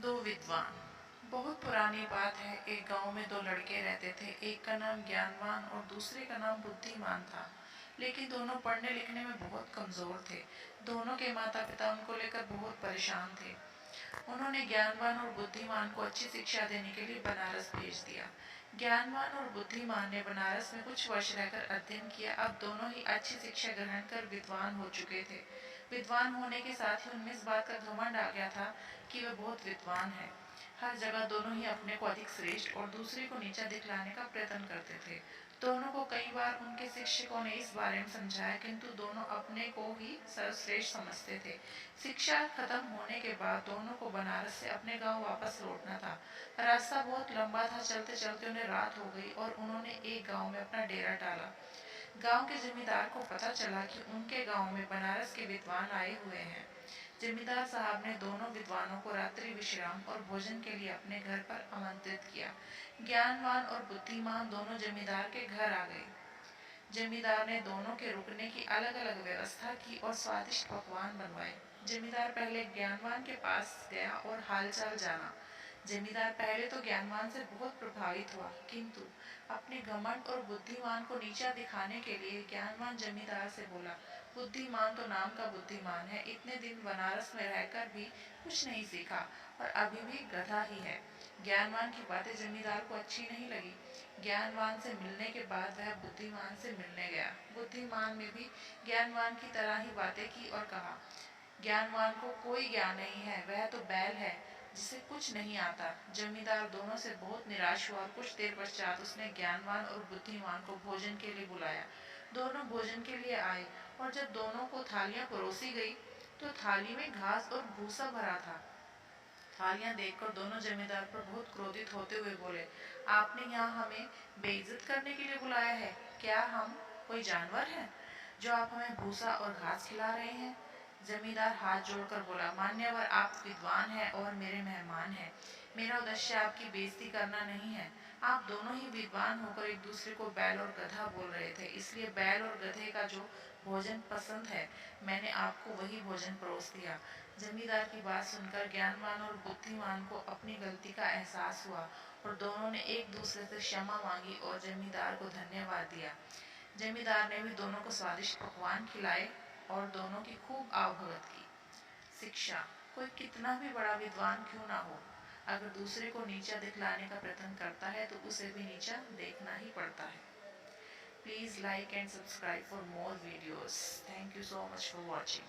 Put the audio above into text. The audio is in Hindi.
दो विद्वान। बहुत पुरानी बात है, एक गांव में दो लड़के रहते थे। एक का नाम ज्ञानवान और दूसरे का नाम बुद्धिमान था। लेकिन दोनों पढ़ने लिखने में बहुत कमज़ोर थे। दोनों के माता पिता उनको लेकर बहुत परेशान थे। उन्होंने ज्ञानवान और बुद्धिमान को अच्छी शिक्षा देने के लिए बनारस भेज दिया। ज्ञानवान और बुद्धिमान ने बनारस में कुछ वर्ष रहकर अध्ययन किया। अब दोनों ही अच्छी शिक्षा ग्रहण कर विद्वान हो चुके थे। विद्वान होने के साथ ही उनमें इस बात का घमंड आ गया था कि वे बहुत विद्वान हैं। हर जगह दोनों ही अपने को अधिक श्रेष्ठ और दूसरे को नीचा दिखलाने का प्रयत्न करते थे। दोनों को कई बार उनके शिक्षकों ने इस बारे में समझाया, किंतु दोनों अपने को ही सर्वश्रेष्ठ समझते थे। शिक्षा खत्म होने के बाद दोनों को बनारस से अपने गांव वापस लौटना था। रास्ता बहुत लंबा था। चलते चलते उन्हें रात हो गई और उन्होंने एक गांव में अपना डेरा डाला। गांव के जमींदार को पता चला कि उनके गांव में बनारस के विद्वान आए हुए हैं। जमींदार साहब ने दोनों विद्वानों को रात्रि विश्राम और भोजन के लिए अपने घर पर आमंत्रित किया। ज्ञानवान और बुद्धिमान दोनों जमींदार के घर आ गए। जमींदार ने दोनों के रुकने की अलग अलग व्यवस्था की और स्वादिष्ट पकवान बनवाए। जमींदार पहले ज्ञानवान के पास गया और हालचाल जाना। जमींदार पहले तो ज्ञानवान से बहुत प्रभावित हुआ, किंतु अपने घमंड और बुद्धिमान को नीचा दिखाने के लिए ज्ञानवान जमींदार से बोला, बुद्धिमान तो नाम का बुद्धिमान है, इतने दिन बनारस में रहकर भी कुछ नहीं सीखा और अभी भी गधा ही है। ज्ञानवान की बातें जमींदार को अच्छी नहीं लगी। ज्ञानवान से मिलने के बाद वह बुद्धिमान से मिलने गया। बुद्धिमान ने भी ज्ञानवान की तरह ही बातें की और कहा, ज्ञानवान को कोई ज्ञान नहीं है, वह तो बैल है जिसे कुछ नहीं आता। जमींदार दोनों से बहुत निराश हुआ और कुछ देर पश्चात उसने ज्ञानवान और बुद्धिमान को भोजन के लिए बुलाया। दोनों भोजन के लिए आए और जब दोनों को थालियां परोसी गई तो थाली में घास और भूसा भरा था। थालियां देखकर दोनों जमींदार पर बहुत क्रोधित होते हुए बोले, आपने यहाँ हमें बेइज्जत करने के लिए बुलाया है? क्या हम कोई जानवर हैं जो आप हमें भूसा और घास खिला रहे हैं? जमींदार हाथ जोड़कर बोला, मान्यवर, आप विद्वान हैं और मेरे मेहमान हैं। मेरा उद्देश्य आपकी बेइज्जती करना नहीं है। आप दोनों ही विद्वान होकर एक दूसरे को बैल और गधा बोल रहे थे, इसलिए बैल और गधे का जो भोजन पसंद है मैंने आपको वही भोजन परोस दिया। जमींदार की बात सुनकर ज्ञानवान और बुद्धिमान को अपनी गलती का एहसास हुआ और दोनों ने एक दूसरे से क्षमा मांगी और जमींदार को धन्यवाद दिया। जमींदार ने भी दोनों को स्वादिष्ट पकवान खिलाए और दोनों की खूब आवभगत की। शिक्षा। कोई कितना भी बड़ा विद्वान क्यों ना हो, अगर दूसरे को नीचा दिखलाने का प्रयत्न करता है तो उसे भी नीचा देखना ही पड़ता है। Please like and subscribe for more videos. Thank you so much for watching.